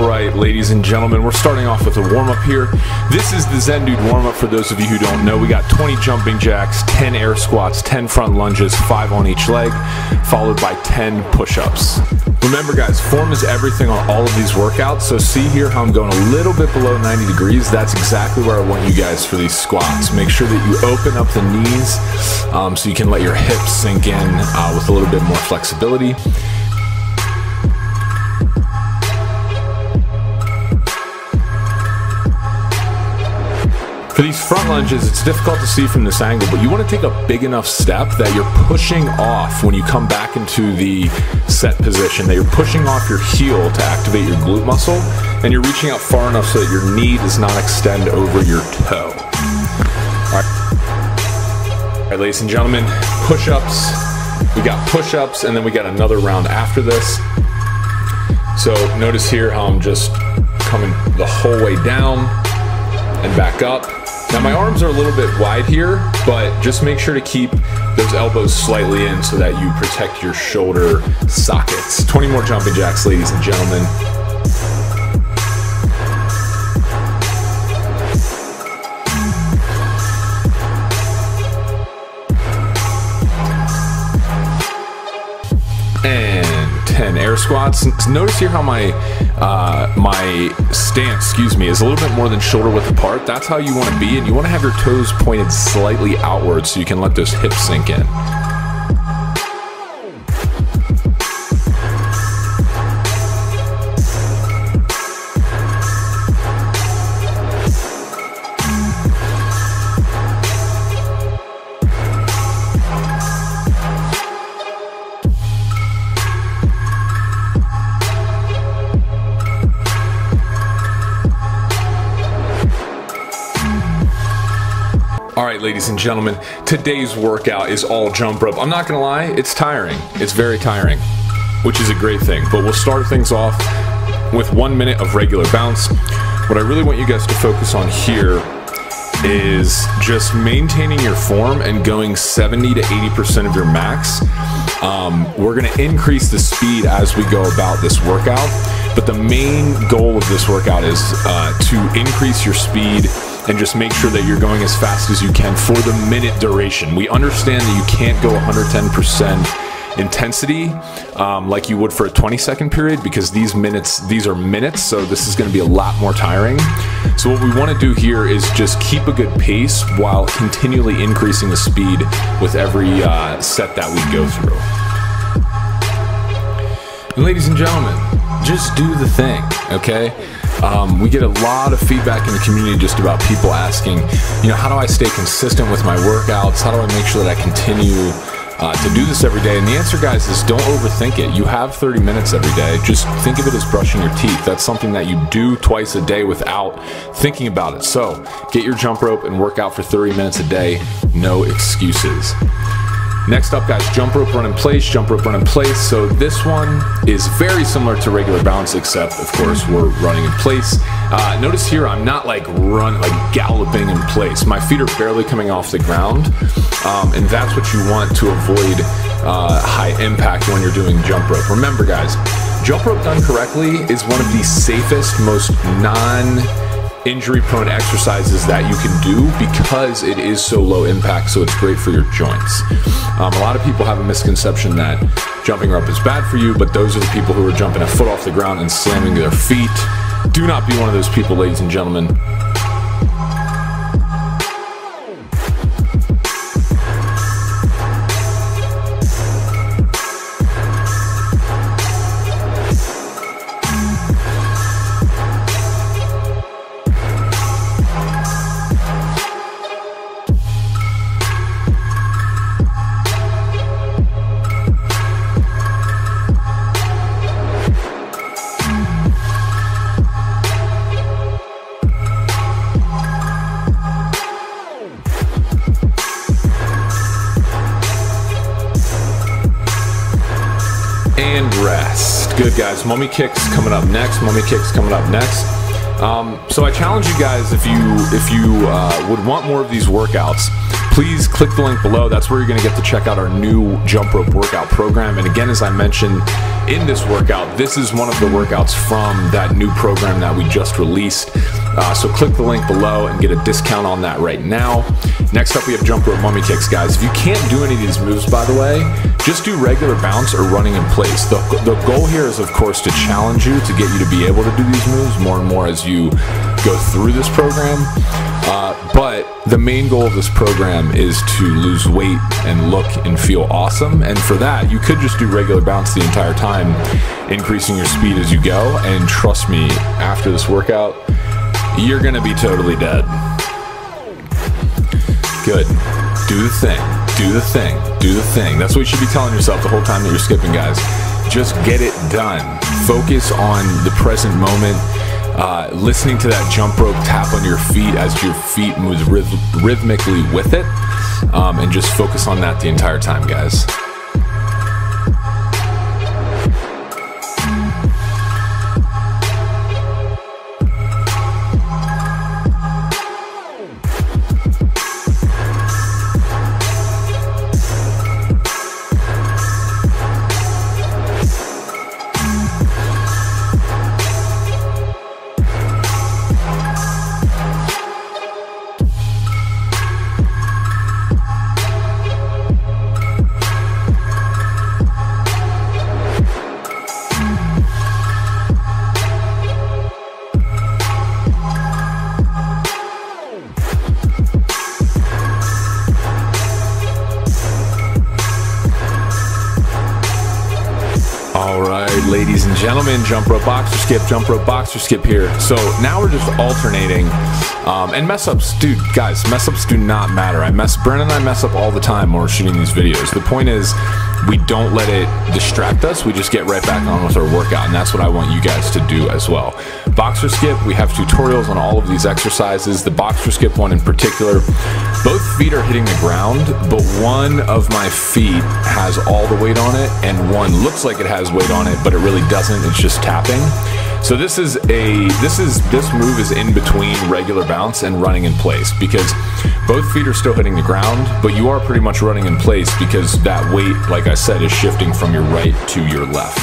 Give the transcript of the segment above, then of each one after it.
Alright, ladies and gentlemen, we're starting off with a warm-up here. This is the Zen Dude warm-up for those of you who don't know. We got 20 jumping jacks, 10 air squats, 10 front lunges, 5 on each leg, followed by 10 push-ups. Remember guys, form is everything on all of these workouts, so see here how I'm going a little bit below 90 degrees. That's exactly where I want you guys for these squats. Make sure that you open up the knees so you can let your hips sink in with a little bit more flexibility. For these front lunges, it's difficult to see from this angle, but you want to take a big enough step that you're pushing off when you come back into the set position, that you're pushing off your heel to activate your glute muscle, and you're reaching out far enough so that your knee does not extend over your toe. All right, ladies and gentlemen, push-ups. We got push-ups, and then we got another round after this. So notice here how I'm just coming the whole way down and back up. Now my arms are a little bit wide here, but just make sure to keep those elbows slightly in so that you protect your shoulder sockets. 20 more jumping jacks, ladies and gentlemen. And 10 air squats. Notice here how my stance, is a little bit more than shoulder width apart. That's how you want to be, and you want to have your toes pointed slightly outward so you can let those hips sink in. Alright, ladies and gentlemen, today's workout is all jump rope. I'm not gonna lie, it's tiring. It's very tiring, which is a great thing. But we'll start things off with 1 minute of regular bounce. What I really want you guys to focus on here is just maintaining your form and going 70 to 80% of your max. We're gonna increase the speed as we go about this workout, but the main goal of this workout is to increase your speed and just make sure that you're going as fast as you can for the minute duration. We understand that you can't go 110% intensity like you would for a 20-second period, because these are minutes, so this is gonna be a lot more tiring. So what we wanna do here is just keep a good pace while continually increasing the speed with every set that we go through. And ladies and gentlemen, just do the thing, okay? We get a lot of feedback in the community just about people asking, how do I stay consistent with my workouts? How do I make sure that I continue to do this every day? And the answer, guys, is don't overthink it. You have 30 minutes every day. Just think of it as brushing your teeth. That's something that you do twice a day without thinking about it. So get your jump rope and work out for 30 minutes a day. No excuses. Next up, guys, jump rope run in place, jump rope run in place. So this one is very similar to regular bounce, except of course we're running in place. Notice here I'm not like galloping in place. My feet are barely coming off the ground, and that's what you want to avoid high impact when you're doing jump rope. Remember guys, jump rope done correctly is one of the safest, most non-injury prone exercises that you can do, because it is so low impact, so it's great for your joints. A lot of people have a misconception that jumping rope is bad for you, but those are the people who are jumping a foot off the ground and slamming their feet. Do not be one of those people, ladies and gentlemen. And rest. Good guys, mummy kicks coming up next. Mummy kicks coming up next. So I challenge you guys, if you would want more of these workouts, please click the link below. That's where you're going to get to check out our new jump rope workout program. And again, as I mentioned in this workout, this is one of the workouts from that new program that we just released. So click the link below and get a discount on that right now. Next up, we have jump rope mummy kicks, guys. If you can't do any of these moves, by the way, just do regular bounce or running in place. The goal here is, of course, to challenge you, to get you to be able to do these moves more and more as you go through this program. But the main goal of this program is to lose weight and look and feel awesome. And for that, you could just do regular bounce the entire time, increasing your speed as you go. And trust me, after this workout, you're gonna be totally dead. Good. Do the thing. Do the thing. Do the thing. That's what you should be telling yourself the whole time that you're skipping, guys. Just get it done. Focus on the present moment. Listening to that jump rope tap on your feet as your feet move rhythmically with it, and just focus on that the entire time, guys. Ladies and gentlemen, jump rope boxer skip, jump rope boxer skip here. So now we're just alternating, and mess ups, dude, guys, mess ups do not matter. Brandon and I mess up all the time when we're shooting these videos. The point is, we don't let it distract us. We just get right back on with our workout, and that's what I want you guys to do as well. Boxer skip, we have tutorials on all of these exercises. The boxer skip one in particular, both feet are hitting the ground, but one of my feet has all the weight on it, and one looks like it has weight on it, but it really doesn't. It's just tapping. So this move is in between regular bounce and running in place, because both feet are still hitting the ground, but you are pretty much running in place because that weight, like I said, is shifting from your right to your left.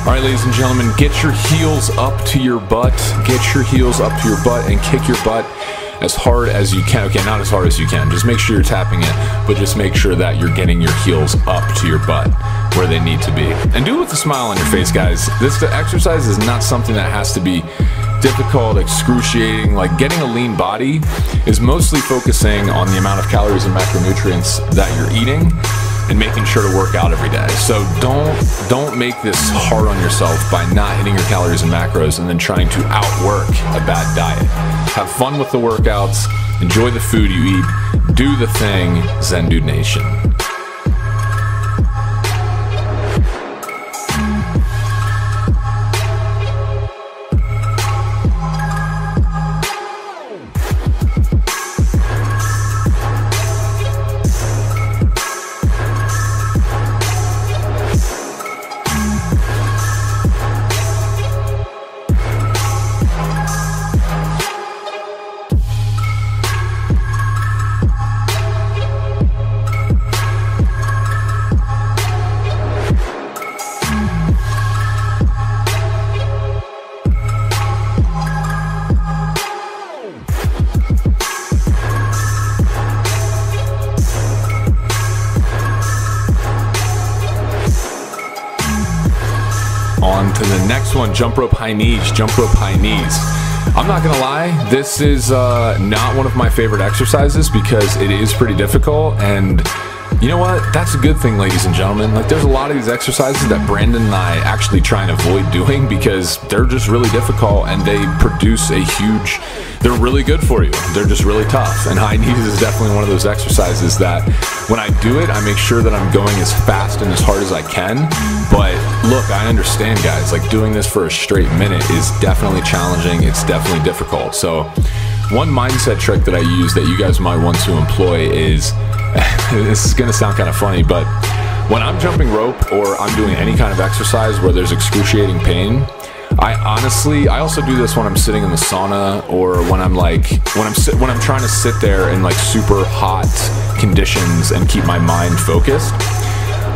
All right, ladies and gentlemen, get your heels up to your butt. Get your heels up to your butt and kick your butt as hard as you can. Okay, not as hard as you can. Just make sure you're tapping it, but just make sure that you're getting your heels up to your butt where they need to be. And do it with a smile on your face, guys. The exercise is not something that has to be difficult, excruciating. Like, getting a lean body is mostly focusing on the amount of calories and macronutrients that you're eating and making sure to work out every day. So don't make this hard on yourself by not hitting your calories and macros and then trying to outwork a bad diet. Have fun with the workouts, enjoy the food you eat, do the thing, Zen Dude Nation. On to the next one, jump rope high knees, jump rope high knees. I'm not gonna lie, this is not one of my favorite exercises because it is pretty difficult, and you know what? That's a good thing, ladies and gentlemen. Like, there's a lot of these exercises that Brandon and I actually try and avoid doing because they're just really difficult and they produce a huge, they're really good for you. They're just really tough. And high knees is definitely one of those exercises that when I do it, I make sure that I'm going as fast and as hard as I can. But look, I understand, guys, like doing this for a straight minute is definitely challenging. It's definitely difficult. So one mindset trick that I use that you guys might want to employ is, this is gonna sound kind of funny, but when I'm jumping rope or I'm doing any kind of exercise where there's excruciating pain, I also do this when I'm sitting in the sauna, or when I'm trying to sit there in like super hot conditions and keep my mind focused.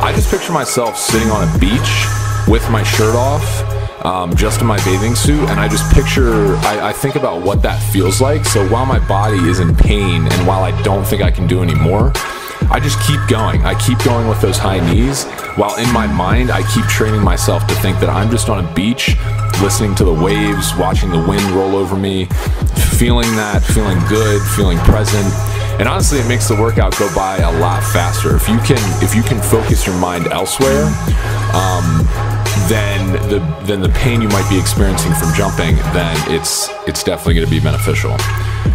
I just picture myself sitting on a beach with my shirt off, just in my bathing suit, and I just picture, I think about what that feels like. So while my body is in pain and while I don't think I can do any more, I just keep going. I keep going with those high knees, while in my mind I keep training myself to think that I'm just on a beach, listening to the waves, watching the wind roll over me, feeling that, feeling good, feeling present. And honestly, it makes the workout go by a lot faster. If you can focus your mind elsewhere, then the pain you might be experiencing from jumping, then it's definitely going to be beneficial.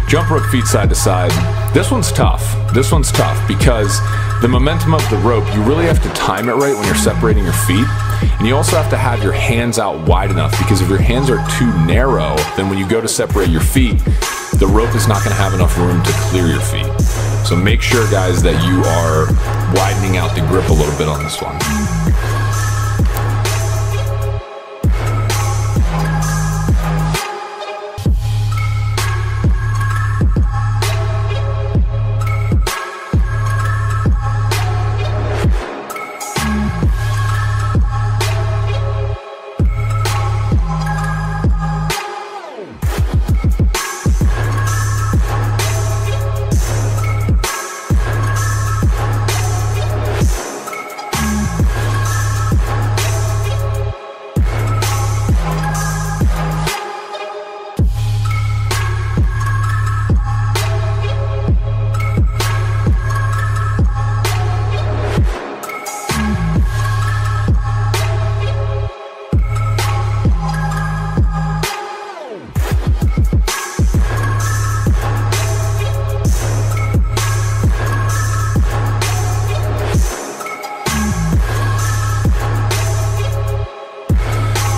Jump rope feet side to side. This one's tough. This one's tough because the momentum of the rope, you really have to time it right when you're separating your feet. And you also have to have your hands out wide enough, because if your hands are too narrow, then when you go to separate your feet, the rope is not going to have enough room to clear your feet. So make sure, guys, that you are widening out the grip a little bit on this one.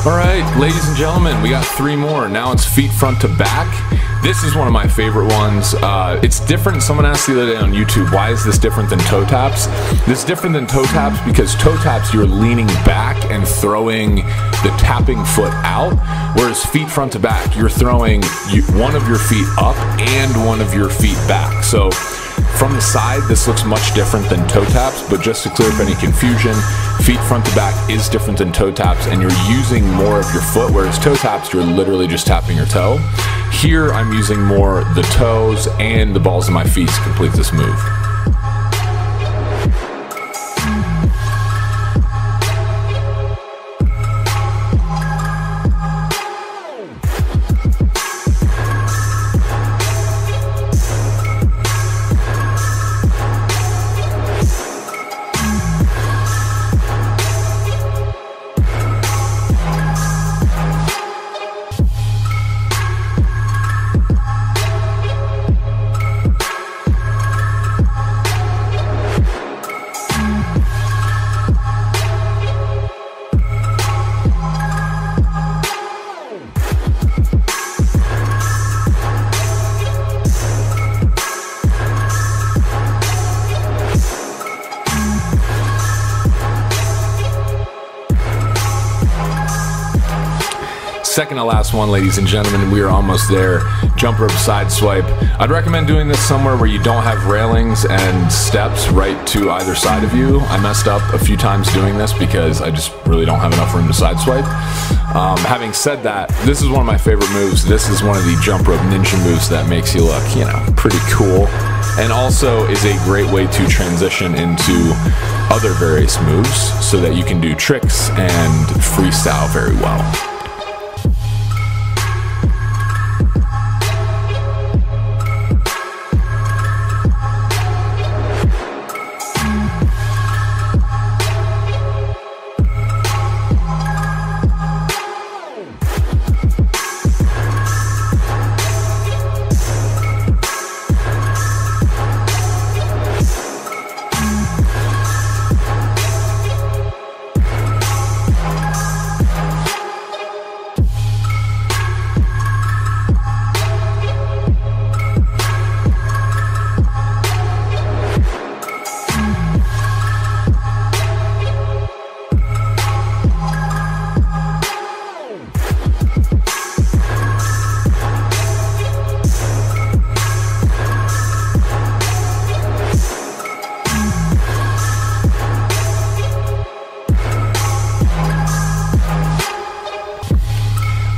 Alright, ladies and gentlemen, we got 3 more. Now it's feet front to back. This is one of my favorite ones. It's different. Someone asked the other day on YouTube, why is this different than toe taps? This is different than toe taps because toe taps, you're leaning back and throwing the tapping foot out, whereas feet front to back, you're throwing one of your feet up and one of your feet back. So from the side, this looks much different than toe taps, but just to clear up any confusion, feet front to back is different than toe taps, and you're using more of your foot, whereas toe taps, you're literally just tapping your toe. Here, I'm using more the toes and the balls of my feet to complete this move. Second to last one, ladies and gentlemen, we are almost there. Jump rope side swipe. I'd recommend doing this somewhere where you don't have railings and steps right to either side of you. I messed up a few times doing this because I just really don't have enough room to side swipe. Having said that, this is one of my favorite moves. This is one of the jump rope ninja moves that makes you look, you know, pretty cool, and also is a great way to transition into other various moves so that you can do tricks and freestyle very well.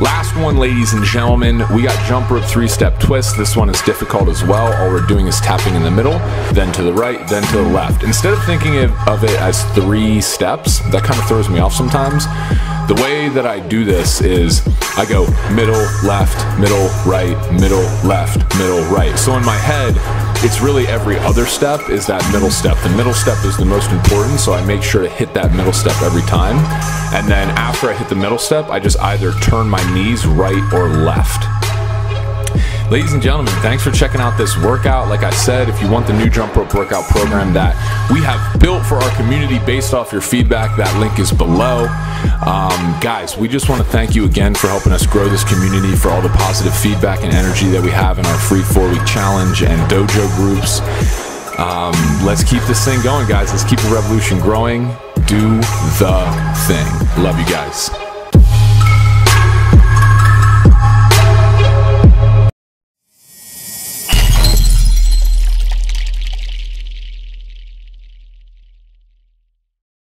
Last one, ladies and gentlemen, we got jump rope 3-step twist. This one is difficult as well. All we're doing is tapping in the middle, then to the right, then to the left. Instead of thinking of it as 3 steps, that kind of throws me off sometimes. The way that I do this is I go middle, left, middle, right, middle, left, middle, right. So in my head, it's really every other step is that middle step. The middle step is the most important, so I make sure to hit that middle step every time. And then after I hit the middle step, I just either turn my knees right or left. Ladies and gentlemen, thanks for checking out this workout. Like I said, if you want the new jump rope workout program that we have built for our community based off your feedback, that link is below. Guys, we just want to thank you again for helping us grow this community, for all the positive feedback and energy that we have in our free 4-week challenge and dojo groups. Let's keep this thing going, guys. Let's keep the revolution growing. Do the thing. Love you guys.